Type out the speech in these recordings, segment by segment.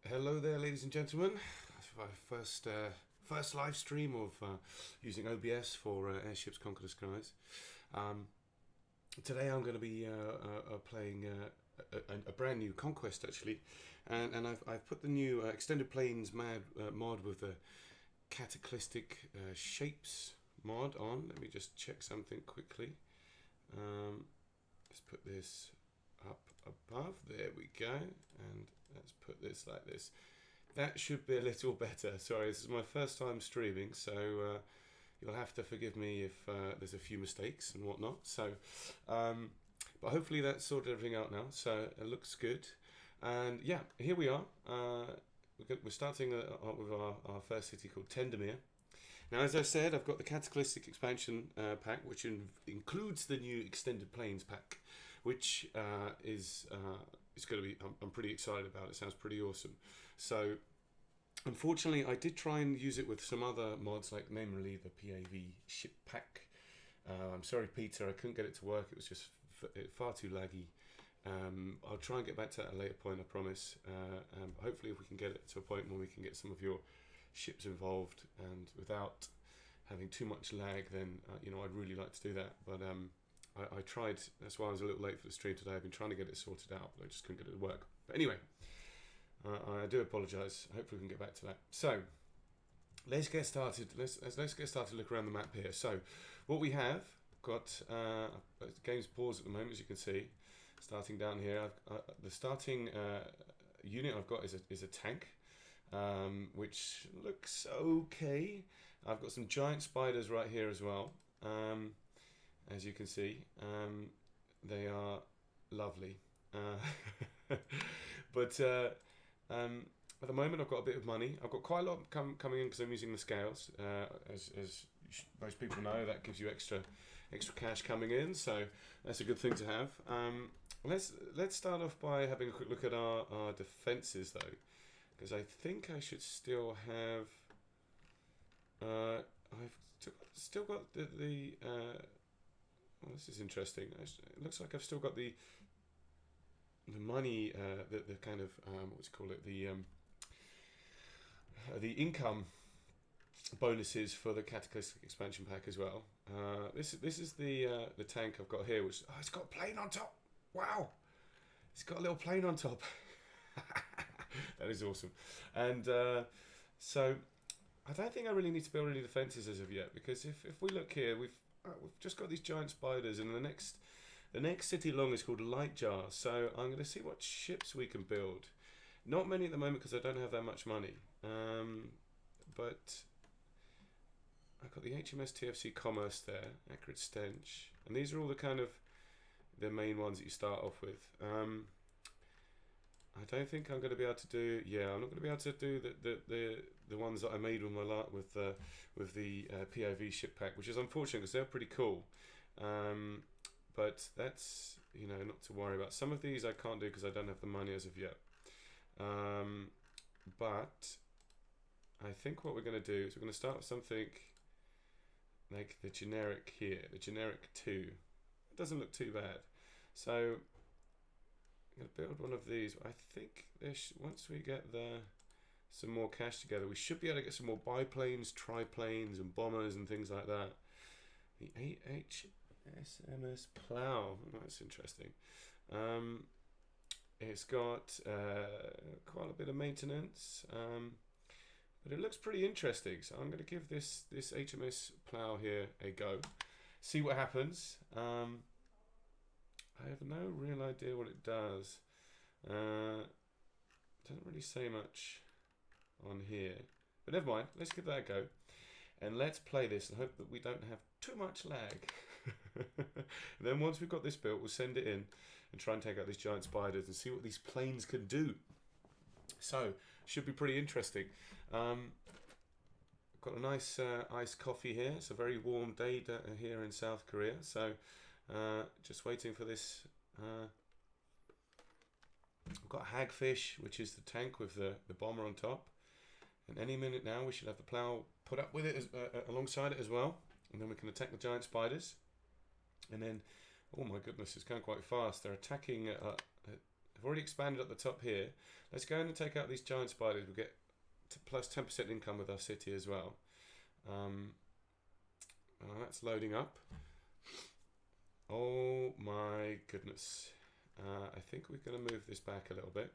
Hello there, ladies and gentlemen. It's my first live stream of using OBS for Airships Conquer The Skies. Today I'm going to be playing a brand new conquest actually, and I've put the new Extended Planes mod with the Cataclysmic Shapes mod on. Let me just check something quickly. Let's put this up above, there we go, and let's put this like this. That should be a little better. Sorry, this is my first time streaming, so you'll have to forgive me if there's a few mistakes and whatnot. So but hopefully that's sorted everything out now, so it looks good. And yeah, here we are. We're starting with our first city called Tendermere. Now, as I said, I've got the Cataclysmic expansion pack, which includes the new Extended Planes pack, which is going to be. I'm pretty excited about. It sounds pretty awesome. So, unfortunately, I did try and use it with some other mods, like namely the PAV ship pack. I'm sorry, Peter, I couldn't get it to work. It was just far too laggy. I'll try and get back to that at a later point, I promise. Hopefully, if we can get it to a point where we can get some of your ships involved and without having too much lag, then I'd really like to do that. But I tried. That's why I was a little late for the stream today. I've been trying to get it sorted out, but I just couldn't get it to work. But anyway, I do apologise. Hopefully we can get back to that. So let's get started. Let's get started. Look around the map here. So what we have got, the game's paused at the moment, as you can see. Starting down here, the starting unit I've got is a tank. Which looks okay. I've got some giant spiders right here as well. As you can see, they are lovely. But at the moment, I've got a bit of money. I've got quite a lot coming in because I'm using the scales. As most people know, that gives you extra cash coming in. So that's a good thing to have. Let's start off by having a quick look at our defences, though. Because I think I should still have. I've still got the well, this is interesting. It looks like I've still got the money, the kind of what do you call it, the income bonuses for the Cataclysmic expansion pack as well. This is the tank I've got here, which it's got a plane on top. Wow, it's got a little plane on top. That is awesome. And so I don't think I really need to build any defences as of yet, because if we look here, we've just got these giant spiders, and the next city along is called Lightjar. So I'm going to see what ships we can build. Not many at the moment because I don't have that much money. But I've got the HMS TFC Commerce there, Accurate Stench, and these are all the kind of the main ones that you start off with. I don't think I'm going to be able to do. Yeah, I'm not going to be able to do the ones that I made with the POV ship pack, which is unfortunate because they're pretty cool. But that's not to worry about. Some of these I can't do because I don't have the money as of yet. But I think what we're going to do is we're going to start with something like the generic here, the generic 2. It doesn't look too bad. So I'm going to build one of these. I think once we get some more cash together, we should be able to get some more biplanes, triplanes, and bombers and things like that. The HMS Plough. Oh, that's interesting. It's got quite a bit of maintenance, but it looks pretty interesting. So I'm going to give this HMS Plough here a go. See what happens. I have no real idea what it does. Doesn't really say much on here. But never mind, let's give that a go. And let's play this and hope that we don't have too much lag. And then once we've got this built, we'll send it in and try and take out these giant spiders and see what these planes can do. So, should be pretty interesting. I've got a nice iced coffee here. It's a very warm day here in South Korea. So, just waiting for this. I've got Hagfish, which is the tank with the bomber on top. And any minute now, we should have the plough put up with it alongside it as well. And then we can attack the giant spiders. And then, oh my goodness, it's going quite fast. They're attacking at I've already expanded up the top here. Let's go in and take out these giant spiders. We'll get plus 10% income with our city as well. That's loading up. Oh my goodness. I think we're going to move this back a little bit.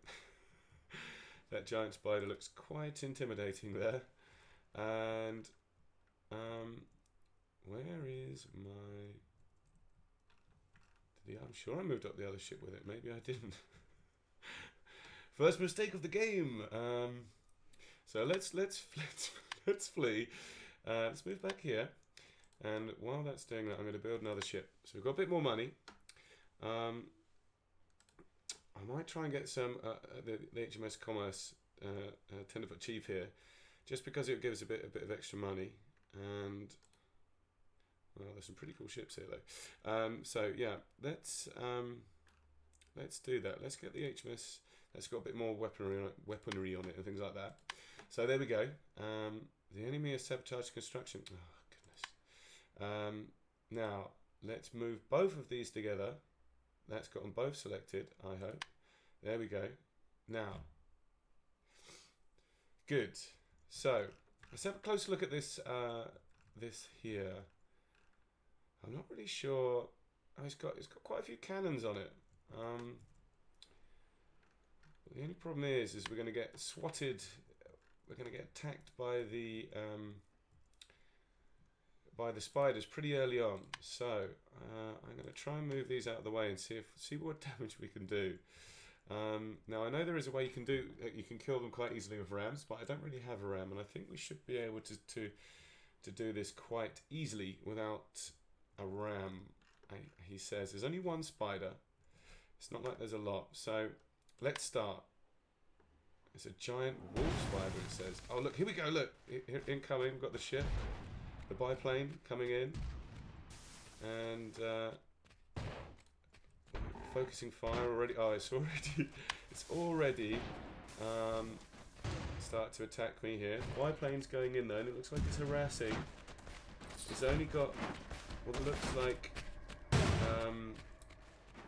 That giant spider looks quite intimidating there. And where is my... I'm sure I moved up the other ship with it. Maybe I didn't. First mistake of the game. So let's flee. Let's move back here. And while that's doing that, I'm going to build another ship. So we've got a bit more money. I might try and get some the HMS Commerce Tenderfoot Chief here, just because it gives a bit of extra money. And well, there's some pretty cool ships here though. So yeah, let's do that. Let's get the HMS. That's got a bit more weaponry on it and things like that. So there we go. The enemy has sabotaged construction. Oh goodness. Now let's move both of these together. That's got them both selected, I hope. There we go. Now, good. So let's have a closer look at this. This here. I'm not really sure. Oh, it's got quite a few cannons on it. The only problem is we're going to get swatted. We're going to get attacked by the spiders pretty early on. So I'm going to try and move these out of the way and see what damage we can do. Now I know there is a way you can kill them quite easily with rams, but I don't really have a ram, and I think we should be able to do this quite easily without a ram. He says there's only one spider. It's not like there's a lot. So let's start. It's a giant wolf spider, it says. Oh look, here we go. Look, incoming. We've got the ship, the biplane coming in, and focusing fire already. Oh, it's already start to attack me here. Biplane's going in though, and it looks like it's harassing. It's only got what looks like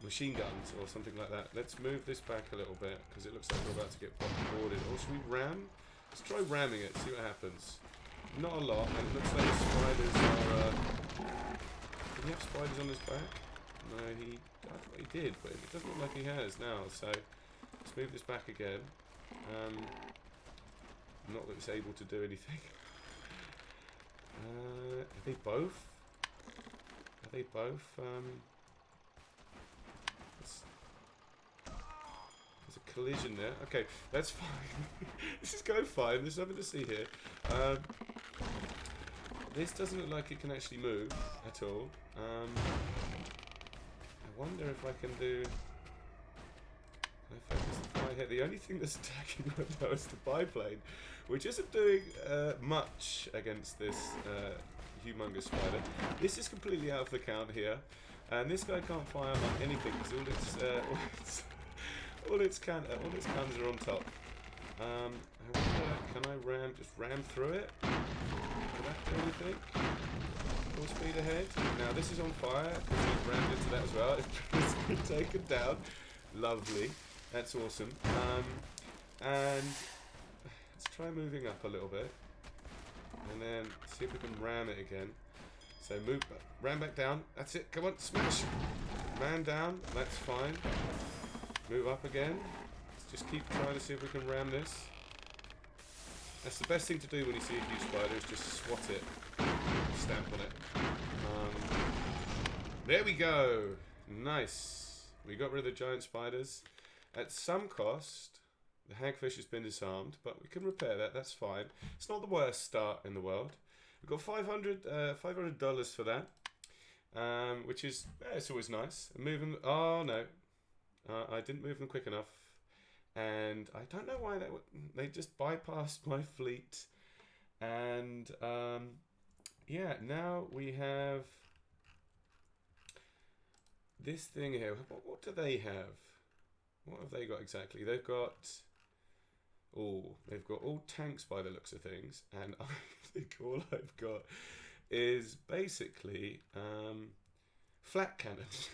machine guns or something like that. Let's move this back a little bit because it looks like we're about to get boarded. Or should we ram? Let's try ramming it, see what happens. Not a lot, and it looks like the spiders are... Did he have spiders on his back? No, I thought he did, but it doesn't look like he has now, so let's move this back again. Not that it's able to do anything. Are they both? Are they both? There's a collision there. Okay, that's fine. This is going fine. There's nothing to see here. This doesn't look like it can actually move at all. I wonder if I can do... Can I focus the fire here? The only thing that's attacking right now is the biplane, which isn't doing much against this humongous spider. This is completely out of the count here, and this guy can't fire on anything because all its cans are on top. I wonder, can I just ram through it? Will that do anything? Full speed ahead. Now this is on fire because we've rammed into that as well. It's been taken down. Lovely. That's awesome. And let's try moving up a little bit, and then see if we can ram it again. So ram back down. That's it. Come on, smash. Man down. That's fine. Move up again. Let's just keep trying to see if we can ram this. That's the best thing to do when you see a huge spider, is just swat it, stamp on it. There we go. Nice. We got rid of the giant spiders. At some cost, the hagfish has been disarmed, but we can repair that. That's fine. It's not the worst start in the world. We've got $500 for that, which is it's always nice. Moving. Oh no, I didn't move them quick enough. And I don't know why they just bypassed my fleet. And yeah, now we have this thing here. What do they have? What have they got exactly? They've got all tanks by the looks of things, and I think all I've got is basically flat cannons.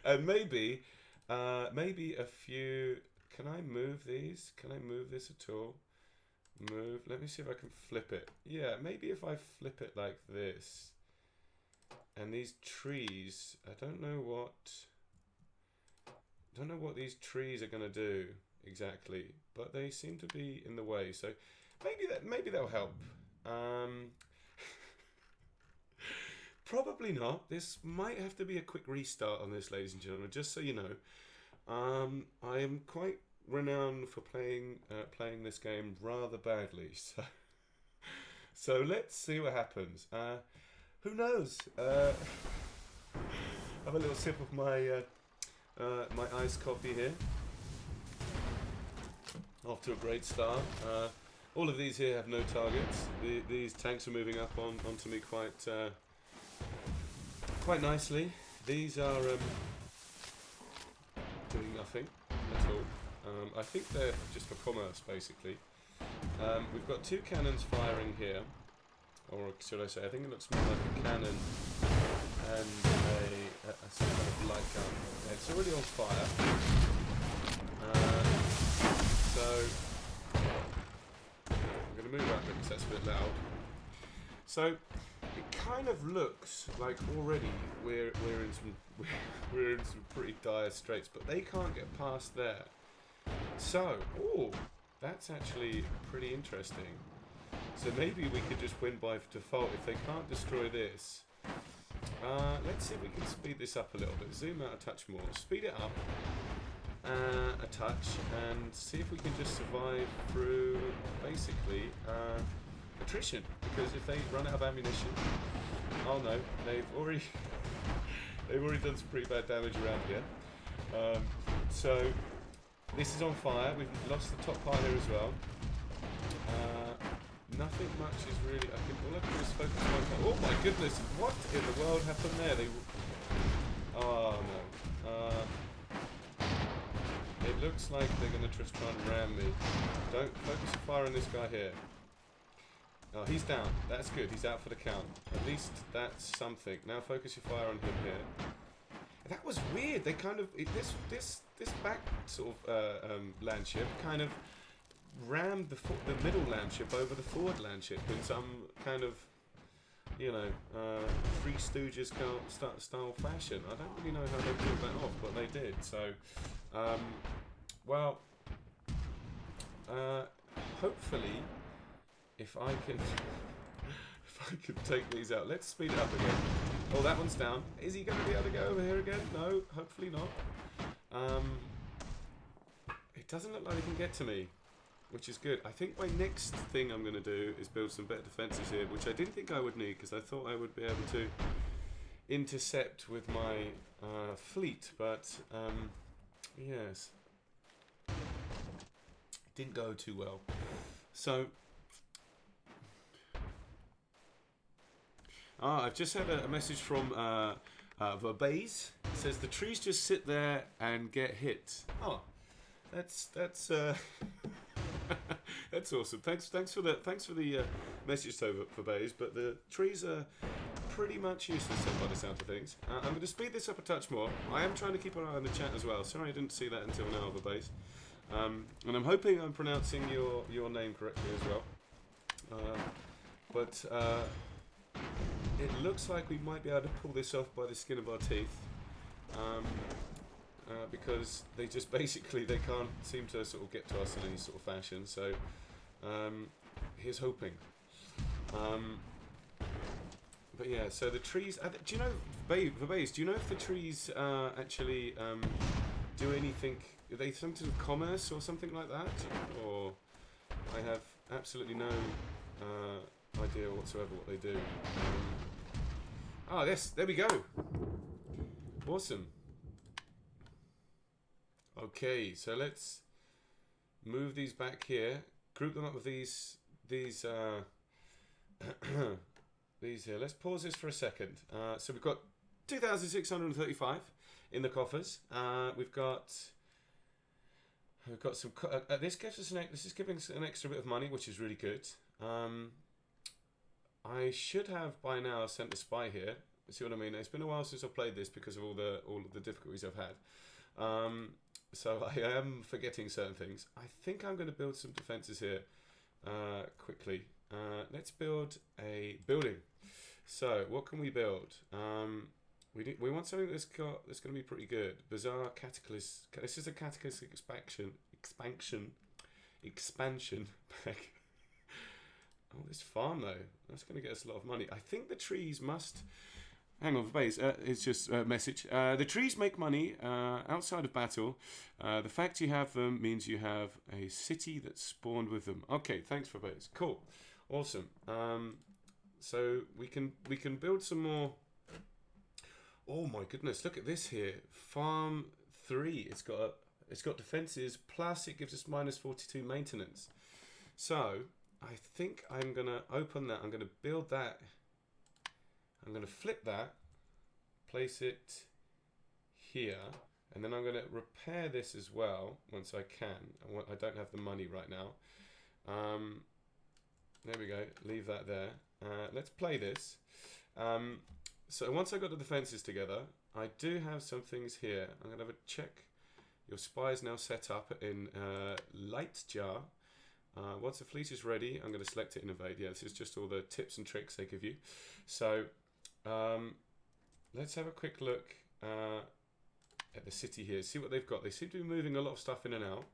And maybe a few. Can I move these? Can I move this at all? Move. Let me see if I can flip it. Yeah, maybe if I flip it like this. And these trees, I don't know what these trees are going to do exactly, but they seem to be in the way. So maybe that'll help. Probably not. This might have to be a quick restart on this, ladies and gentlemen, just so you know. I am quite renowned for playing this game rather badly, so let's see what happens. Who knows? Have a little sip of my my iced coffee here. Off to a great start. All of these here have no targets. These tanks are moving up onto me quite nicely. These are doing nothing at all. I think they're just for commerce, basically. We've got two cannons firing here, or should I say, I think it looks more like a cannon and some kind of light gun. It's already on fire. So I'm going to move that because that's a bit loud. So it kind of looks like already we're in some pretty dire straits, but they can't get past there. So, that's actually pretty interesting. So maybe we could just win by default if they can't destroy this. Let's see if we can speed this up a little bit. Zoom out a touch more. Speed it up a touch and see if we can just survive through basically attrition. Because if they run out of ammunition, oh no, they've already done some pretty bad damage around here. So this is on fire. We've lost the top part here as well. Nothing much is really. All I can do is focus on. Oh my goodness! What in the world happened there? Oh no! It looks like they're going to just try and ram me. Don't focus your fire on this guy here. Oh, he's down. That's good. He's out for the count. At least that's something. Now focus your fire on him here. That was weird. They kind of this back sort of land ship kind of rammed the middle land ship over the forward land ship in some kind of, Three Stooges style fashion. I don't really know how they pulled that off, but they did. So, hopefully, if I can take these out. Let's speed it up again. Oh, that one's down. Is he going to be able to go over here again? No, hopefully not. It doesn't look like he can get to me, which is good. I think my next thing I'm going to do is build some better defences here, which I didn't think I would need because I thought I would be able to intercept with my fleet, but yes, it didn't go too well. So, I've just had a message from Verbase. It says the trees just sit there and get hit. Oh, that's that's awesome. Thanks for the message to Verbase. But the trees are pretty much useless by the sound of things. I'm going to speed this up a touch more. I am trying to keep an eye on the chat as well. Sorry I didn't see that until now, Verbase. And I'm hoping I'm pronouncing your name correctly as well. But it looks like we might be able to pull this off by the skin of our teeth. Because they just basically they can't seem to sort of get to us in any sort of fashion. So here's hoping. But yeah, so the trees. Do you know, Verbase? Do you know if the trees actually do anything? Are they some sort of commerce or something like that? Or I have absolutely no idea whatsoever what they do. Yes, there we go. Awesome. Okay, so let's move these back here. Group them up with these these here. Let's pause this for a second. So we've got 2,635 in the coffers. We've got some. This gives us this is giving us an extra bit of money, which is really good. I should have by now sent a spy here. See what I mean? It's been a while since I've played this because of all of the difficulties I've had. So I am forgetting certain things. I think I'm going to build some defenses here quickly. Let's build a building. So what can we build? We want something that's going to be pretty good. Bizarre Cataclysm. This is a Cataclysm expansion pack. Oh, this farm though. That's going to get us a lot of money. I think the trees must. Hang on, base. It's just a message. The trees make money outside of battle. The fact you have them means you have a city that's spawned with them. Okay, thanks for base. Cool, awesome. So we can build some more. Oh my goodness! Look at this here. Farm 3. It's got defenses plus it gives us -42 maintenance. So I think I'm gonna open that. I'm gonna build that. I'm going to flip that, place it here, and then I'm going to repair this as well once I can. I don't have the money right now. There we go, leave that there. Let's play this. So once I got the defenses together, I do have some things here. I'm going to have a check. Your spy is now set up in light jar. Once the fleet is ready, I'm going to select it and invade. Yeah, this is just all the tips and tricks they give you. So let's have a quick look at the city here. See what they've got. They seem to be moving a lot of stuff in and out.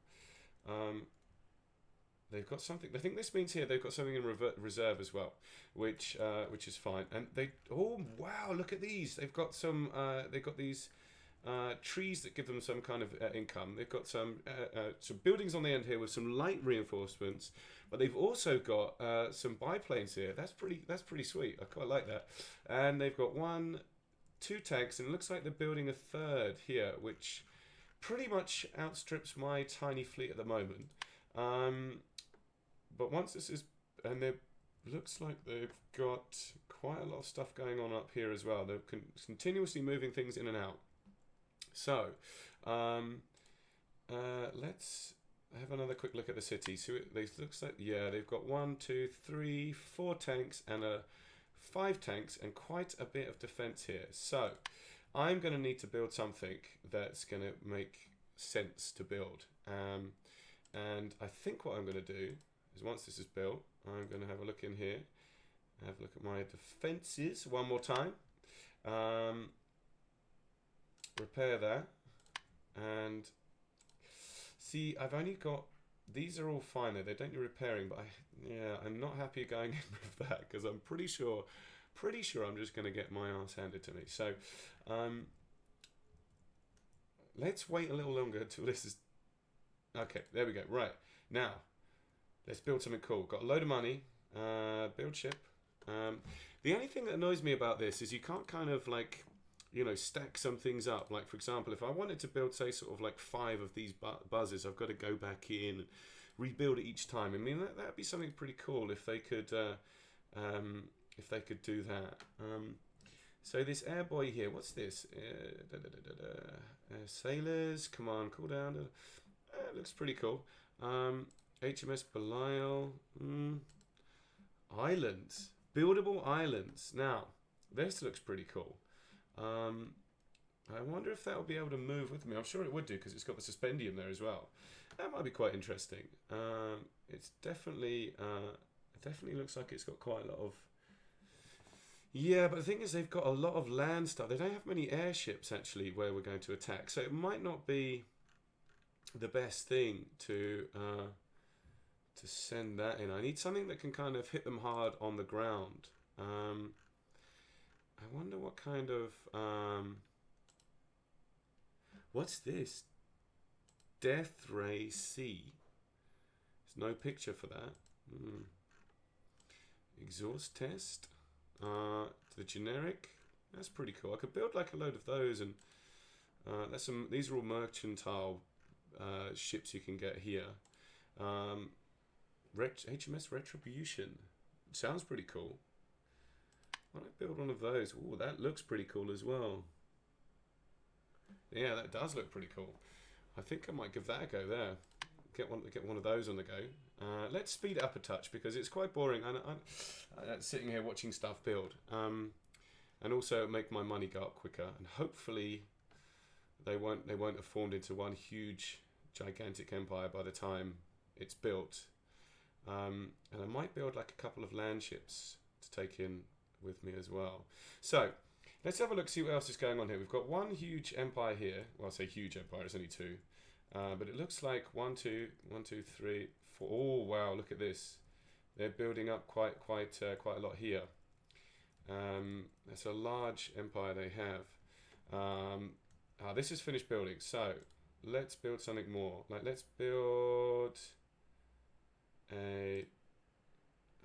They've got something. I think this means here they've got something in reserve as well, which is fine. And they. Oh wow! Look at these. They've got some. They've got these trees that give them some kind of income. They've got some buildings on the end here with some light reinforcements. But they've also got some biplanes here. That's pretty sweet. I quite like that. And they've got 1, 2 tanks, and it looks like they're building a third here, which pretty much outstrips my tiny fleet at the moment. But once this is, and it looks like they've got quite a lot of stuff going on up here as well. They're continuously moving things in and out. So let's have another quick look at the city. So it looks like, yeah, they've got 1, 2, 3, 4 tanks and 5 tanks and quite a bit of defense here. So I'm going to need to build something that's going to make sense to build. And I think what I'm going to do is once this is built, I'm going to have a look in here, have a look at my defenses one more time. Repair that, and see, I've only got, these are all fine though, they don't need repairing, but I'm not happy going in with that because I'm pretty sure I'm just going to get my ass handed to me. So let's wait a little longer until this is, okay, there we go. Right, now let's build something cool. Got a load of money, build ship. The only thing that annoys me about this is you can't kind of like, you know, stack some things up. Like for example, if I wanted to build, say, sort of like 5 of these buzzers, I've got to go back in and rebuild it each time. I mean, that'd be something pretty cool if they could do that. So this airboy here, what's this? Sailors, come on, cool down. It looks pretty cool. HMS Belial. Islands, buildable islands. Now, this looks pretty cool. I wonder if that will be able to move with me. I'm sure it would do because it's got the suspendium there as well. That might be quite interesting. It's definitely looks like it's got quite a lot of. Yeah, but the thing is, they've got a lot of land stuff. They don't have many airships actually where we're going to attack, so it might not be the best thing to send that in. I need something that can kind of hit them hard on the ground. I wonder what kind of what's this? Death Ray C. There's no picture for that. Exhaust test. The generic. That's pretty cool. I could build like a load of those, and these are all mercantile ships you can get here. HMS Retribution. Sounds pretty cool. Why don't I build one of those? Oh, that looks pretty cool as well. Yeah, that does look pretty cool. I think I might give that a go there. Get one of those on the go. Let's speed it up a touch because it's quite boring. I'm sitting here watching stuff build. and also make my money go up quicker, and hopefully they won't have formed into one huge gigantic empire by the time it's built. And I might build like a couple of land ships to take in with me as well. So let's have a look, see what else is going on here. We've got one huge empire here. Well, I say huge empire, it's only two. But it looks like 1, 2, 3, 4. Oh wow, look at this. They're building up quite a lot here. That's a large empire they have. This is finished building, so let's build something more. Like, let's build a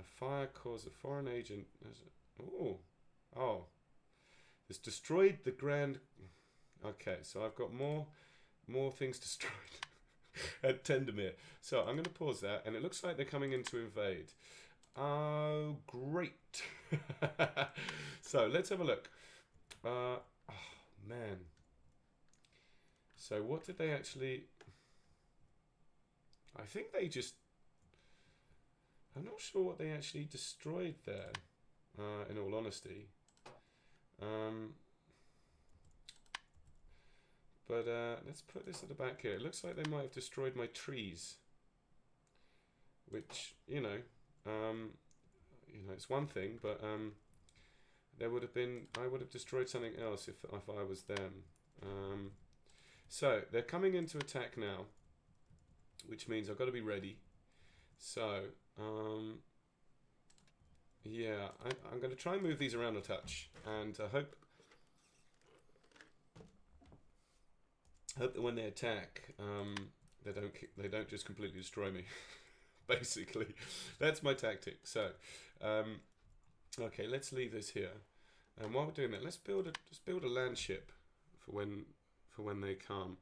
fire cause a foreign agent. Oh, it's destroyed the grand. Okay, so I've got more things destroyed at Tendermere. So I'm going to pause that, and it looks like they're coming in to invade. Oh, great. So let's have a look. Oh man. So what did they actually... I think they just... I'm not sure what they actually destroyed there, in all honesty. But let's put this at the back here. It looks like they might have destroyed my trees. Which, you know, it's one thing, but there would have been... I would have destroyed something else if I was them. So they're coming in to attack now, which means I've got to be ready. So yeah, I'm going to try and move these around a touch, and I hope that when they attack, they don't just completely destroy me. Basically, that's my tactic. So okay, let's leave this here, and while we're doing that, let's build a land ship for when they come.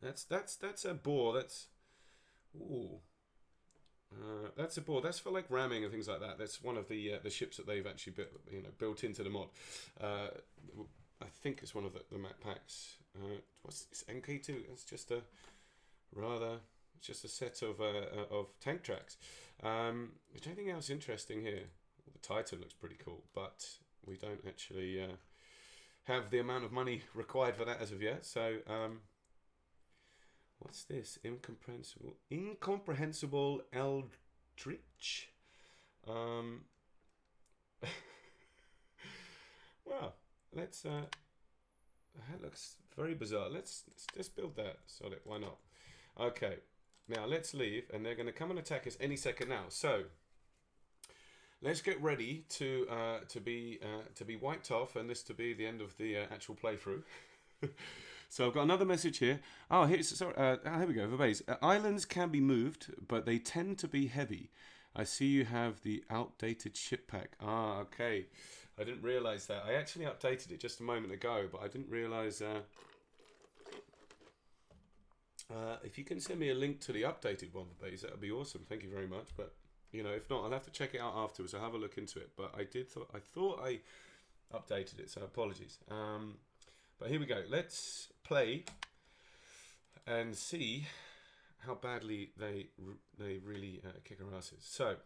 That's a boar. That's a boar. That's for like ramming and things like that. That's one of the ships that they've actually built into the mod. I think it's one of the map packs. What's this, MK2? It's just a set of tank tracks. Is there anything else interesting here? Well, the Titan looks pretty cool, but we don't actually have the amount of money required for that as of yet. So what's this? Incomprehensible eldritch. Well, let's that looks very bizarre. Let's build that solid. Why not? Okay, now let's leave, and they're going to come and attack us any second now. So let's get ready to be wiped off, and this to be the end of the actual playthrough. So I've got another message here. Oh, here we go. Verbase. Islands can be moved, but they tend to be heavy. I see you have the outdated ship pack. Ah, okay. I didn't realise that. I actually updated it just a moment ago, but I didn't realise... if you can send me a link to the updated one, Verbase, that would be awesome. Thank you very much. But, if not, I'll have to check it out afterwards. I'll have a look into it. But I thought I updated it, so apologies. But here we go. Let's play and see how badly they really kick our asses. So,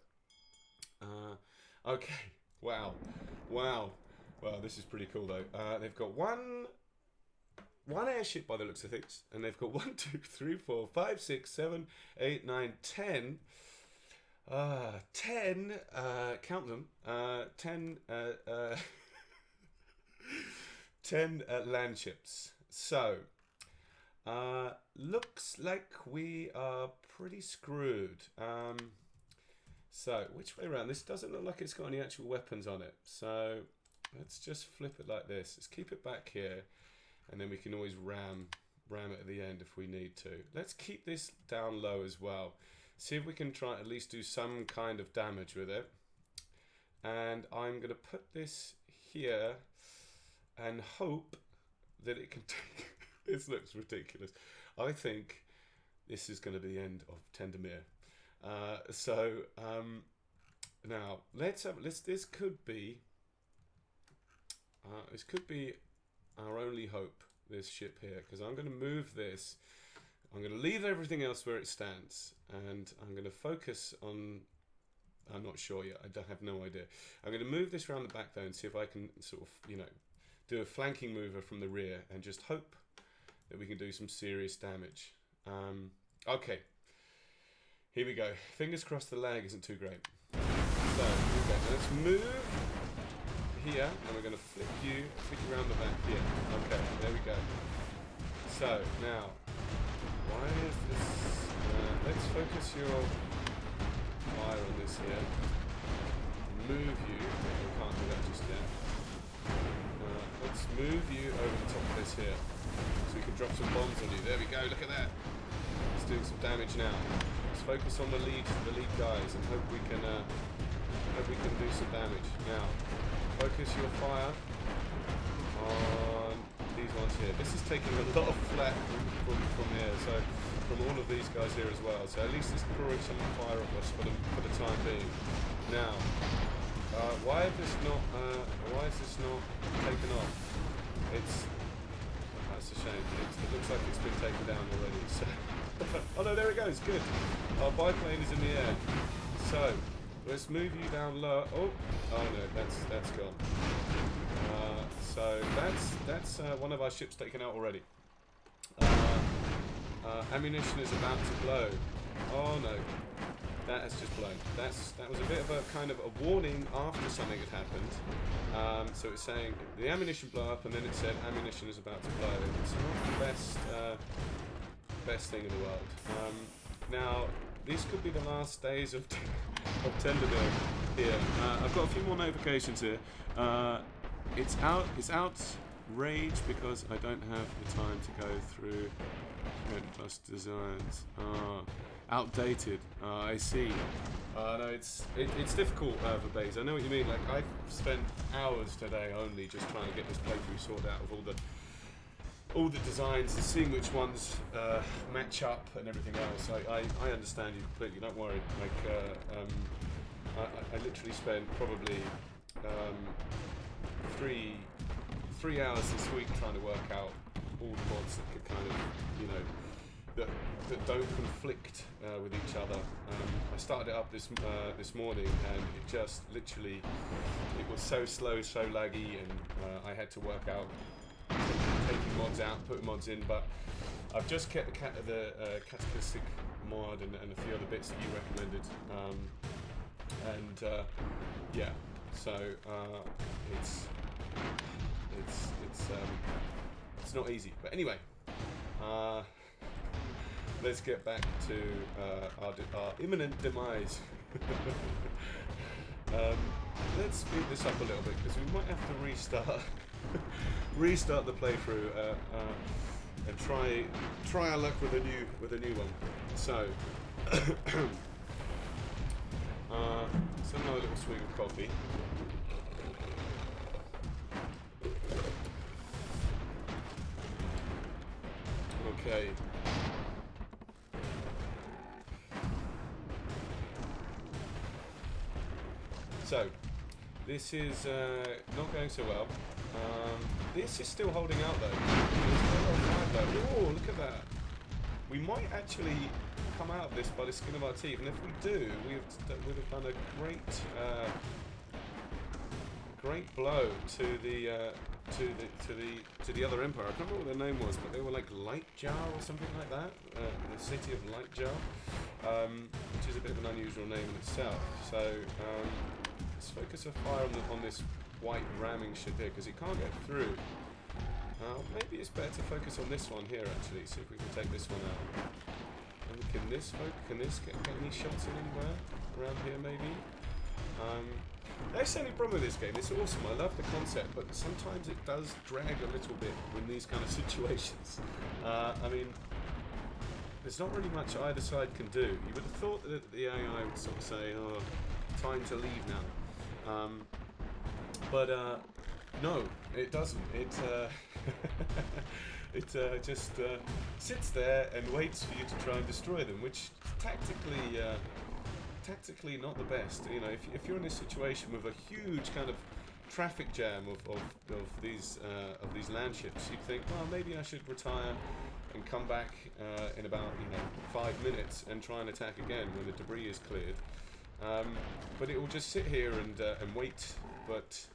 okay. Wow. Wow, this is pretty cool, though. They've got one airship by the looks of things, and they've got 1, 2, 3, 4, 5, 6, 7, 8, 9, 10. 10, count them, 10 10 land ships. So, looks like we are pretty screwed. So, which way around? This doesn't look like it's got any actual weapons on it. So, let's just flip it like this. Let's keep it back here, and then we can always ram it at the end if we need to. Let's keep this down low as well. See if we can try at least do some kind of damage with it. And I'm going to put this here and hope that it can take... This looks ridiculous. I think this is going to be the end of Tendermere. Now this could be our only hope, this ship here, because I'm going to move this. I'm going to leave everything else where it stands, and I'm going to focus on I'm not sure yet. I don't have no idea. I'm going to move this around the back though and see if I can sort of, you know, do a flanking mover from the rear and just hope that we can do some serious damage. Okay. Here we go. Fingers crossed the lag isn't too great. So, here we go. Now let's move here, and we're going to flick you around the back here. Okay, there we go. So, now, why is this... let's focus your fire on this here. Move you. We can't do that just yet. Let's move you over the top of this here, so we can drop some bombs on you. There we go, look at that. It's doing some damage now. Let's focus on the lead guys, and hope we can do some damage. Now, focus your fire on these ones here. This is taking a lot of flak from here, so from all of these guys here as well. So at least it's pouring some fire off us for the time being. Now, why is this not taken off? That's a shame. It looks like it's been taken down already. So oh no, there it goes. Good. Our biplane is in the air. So let's move you down low. Oh no, that's gone. So that's one of our ships taken out already. Ammunition is about to blow. Oh no, that has just blown. That was a bit of a kind of a warning after something had happened. So it's saying the ammunition blew up, and then it said ammunition is about to blow. It's not the best thing in the world. Now these could be the last days of Tendermere here. I've got a few more notifications here. It's outrage because I don't have the time to go through Red Plus designs. Outdated. I see. No, it's difficult for Bays. I know what you mean. Like, I've spent hours today only just trying to get this playthrough sorted out of all the designs and seeing which ones match up and everything else. I understand you completely. Don't worry. Like, I literally spent probably 3 hours this week trying to work out all the mods that could kind of, you know, that don't conflict with each other. I started it up this morning, and it just literally, it was so slow, so laggy, and I had to work out taking mods out, putting mods in. But I've just kept the cataclysmic mod and a few other bits that you recommended, yeah. So it's not easy, but anyway. Let's get back to our imminent demise. Let's speed this up a little bit because we might have to restart the playthrough and try our luck with a new one. So, another little swig of coffee. Okay. So, this is not going so well. This is still holding out though. Oh, look at that. We might actually come out of this by the skin of our teeth, and if we do, we would have done a great blow to the other empire. I can't remember what their name was, but they were like Lightjar or something like that. The city of Lightjar, which is a bit of an unusual name in itself. So let's focus our fire on this white ramming ship here because it can't get through. Maybe it's better to focus on this one here actually. See if we can take this one out. And can this get any shots in anywhere around here maybe? That's the only problem with this game. It's awesome. I love the concept, but sometimes it does drag a little bit in these kind of situations. I mean, there's not really much either side can do. You would have thought that the AI would sort of say, "Oh, time to leave now," but no, it doesn't. It just sits there and waits for you to try and destroy them, which tactically not the best. You know, if you're in this situation with a huge kind of traffic jam of these land ships, you'd think, well, maybe I should retire and come back in about 5 minutes and try and attack again when the debris is cleared. But it will just sit here and wait. But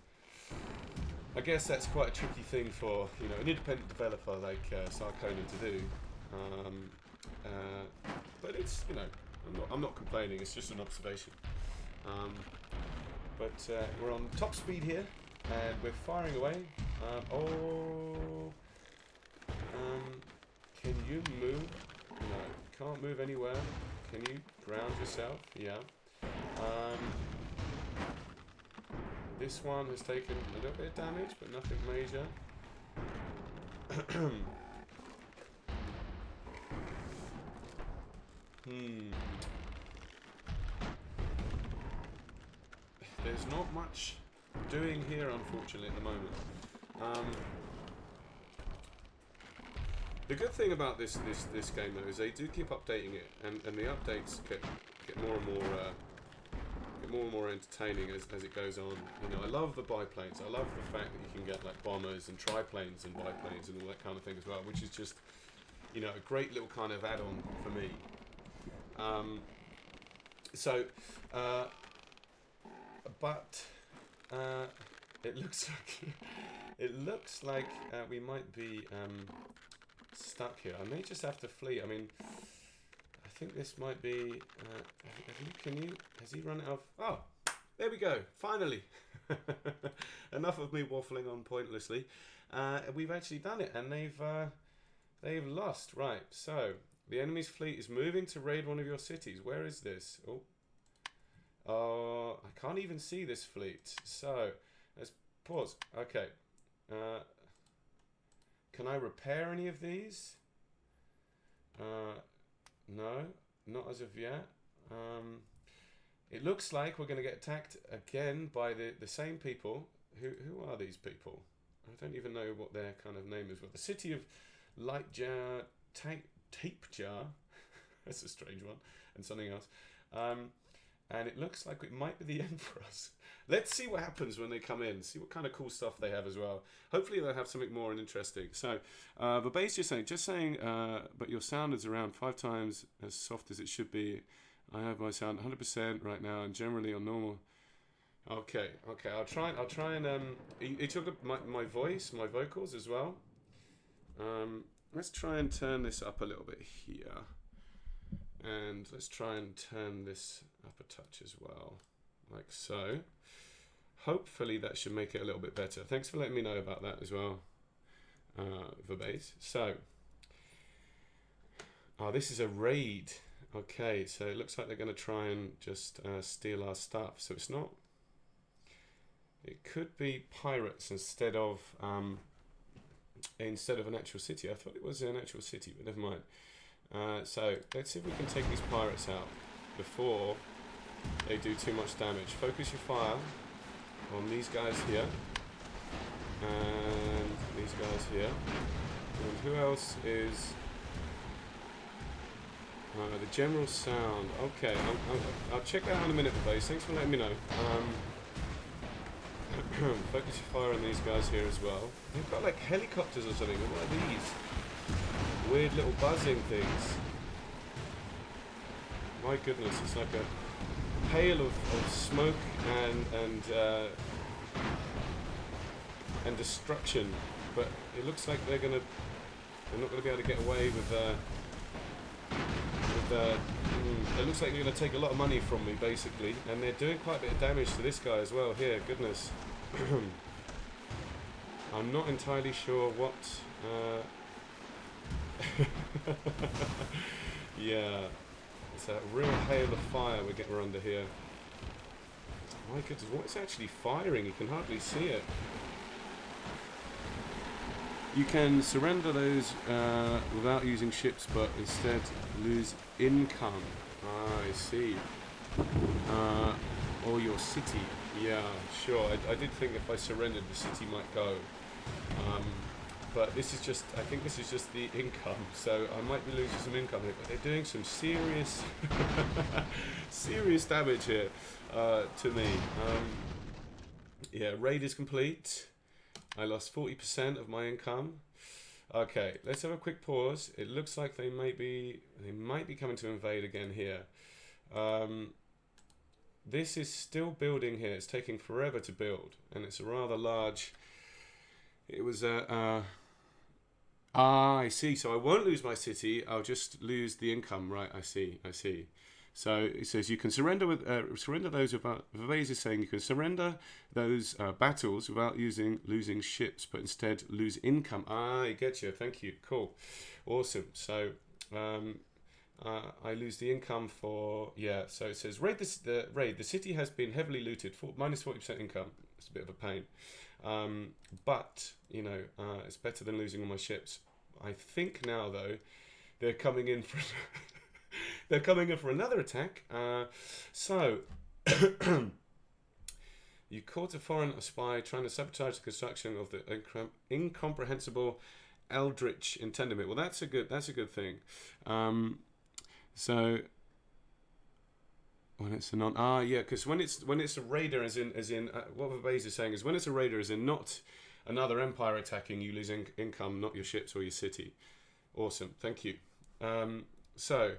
I guess that's quite a tricky thing for an independent developer like Sarkona to do. But it's I'm not complaining. It's just an observation. But we're on top speed here, and we're firing away. Can you move? No, can't move anywhere. Can you ground yourself? Yeah. This one has taken a little bit of damage, but nothing major. There's not much doing here, unfortunately, at the moment. The good thing about this game, though, is they do keep updating it, and the updates get more and more entertaining as it goes on. I love the biplanes. I love the fact that you can get like bombers and triplanes and biplanes and all that kind of thing as well, which is just a great little kind of add-on for me. It looks like we might be stuck here. I may just have to flee. I mean, I think this might be. Has he run out of? Oh, there we go. Finally, enough of me waffling on pointlessly. We've actually done it, and they've lost. Right. So the enemy's fleet is moving to raid one of your cities. Where is this? Oh, I can't even see this fleet. So let's pause. Okay. Can I repair any of these? No, not as of yet. It looks like we're going to get attacked again by the same people. Who are these people? I don't even know what their kind of name is. But the city of Lightjar, Tape Jar. That's a strange one. And something else. And it looks like it might be the end for us. Let's see what happens when they come in. See what kind of cool stuff they have as well. Hopefully they'll have something more and interesting. So, the base just saying, but your sound is around 5 times as soft as it should be. I have my sound 100% right now, and generally on normal. Okay. I'll try and he took up my voice, my vocals as well. Let's try and turn this up a little bit here. And let's try and turn this up a touch as well, like so. Hopefully that should make it a little bit better. Thanks for letting me know about that as well, Verbase. So, this is a raid. Okay, so it looks like they're going to try and just steal our stuff. So it's not. It could be pirates instead of an actual city. I thought it was an actual city, but never mind. So let's see if we can take these pirates out before they do too much damage. Focus your fire on these guys here and these guys here. And who else is the general sound? Okay, I'll check that out in a minute, base. Thanks for letting me know. Focus your fire on these guys here as well. They've got like helicopters or something. What are these? Weird little buzzing things. My goodness, it's like a hail of smoke and destruction. But it looks like they're not gonna be able to get away with it looks like they're gonna take a lot of money from me basically, and they're doing quite a bit of damage to this guy as well here. Goodness. I'm not entirely sure what yeah, it's a real hail of fire we're under here. My goodness, what's actually firing? You can hardly see it. You can surrender those without using ships, but instead lose income. I see. Or your city. Yeah, sure. I did think if I surrendered, the city might go. But this is just, I think this is just the income. So I might be losing some income here, but they're doing some serious, serious damage here to me. Yeah, raid is complete. I lost 40% of my income. Okay, let's have a quick pause. It looks like they might be coming to invade again here. this is still building here. It's taking forever to build, and it's a rather large. It was a. I see. So I won't lose my city. I'll just lose the income. Right. I see. I see. So it says you can surrender those without. Vivez is saying you can surrender those battles without losing ships, but instead lose income. I get you. Thank you. Cool. Awesome. So. I lose the income for so it says raid the city has been heavily looted for minus 40% income. It's a bit of a pain, but you know it's better than losing all my ships. I think now though they're coming in for another attack. So you caught a foreign spy trying to sabotage the construction of the incomprehensible Eldritch in Tendermere. Well, that's a good thing. So when it's a because when it's a raider, as in what Vivez is saying is when it's a raider, as in not another empire attacking, you lose income, not your ships or your city. Awesome, thank you. So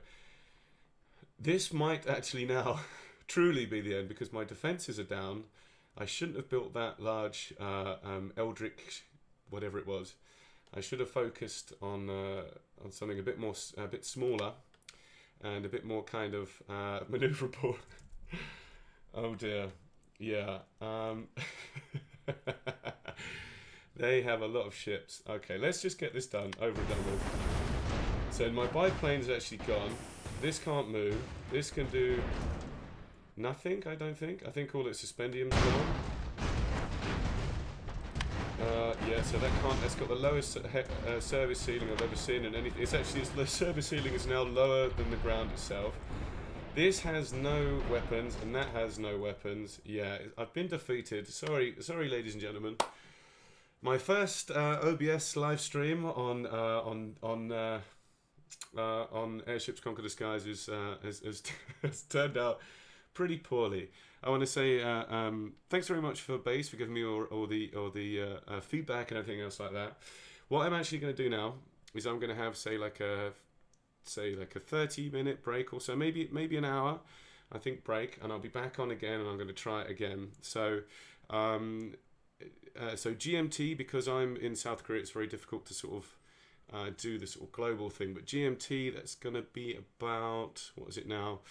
this might actually now truly be the end because my defenses are down. I shouldn't have built that large Eldritch, whatever it was. I should have focused on something a bit smaller and a bit more kind of maneuverable. Oh dear, yeah. They have a lot of ships. Okay, let's just get this done, over and done with. So my biplane's actually gone. This can't move. This can do nothing, I don't think. I think all its suspendium's gone. So that's got the lowest service ceiling I've ever seen in anything. The service ceiling is now lower than the ground itself. This has no weapons, and that has no weapons. Yeah, I've been defeated. Sorry, ladies and gentlemen. My first OBS live stream on Airships Conquer The Skies has turned out pretty poorly. I want to say thanks very much for Base for giving me all the feedback and everything else like that. What I'm actually going to do now is I'm going to have say like a 30-minute break or so, maybe an hour, I think, break, and I'll be back on again and I'm going to try it again. So GMT, because I'm in South Korea, it's very difficult to sort of do the sort of global thing. But GMT, that's going to be about, what is it now?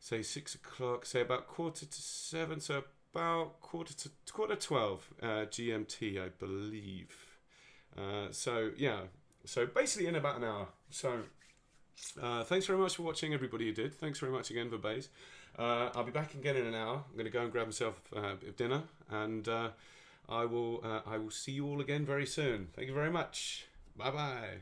Say 6 o'clock, say about 7:15, so about quarter to 12 GMT, I believe. So basically in about an hour. So thanks very much for watching, everybody who did. Thanks very much again for Baze. I'll be back again in an hour. I'm going to go and grab myself a bit of dinner, and I will see you all again very soon. Thank you very much. Bye bye.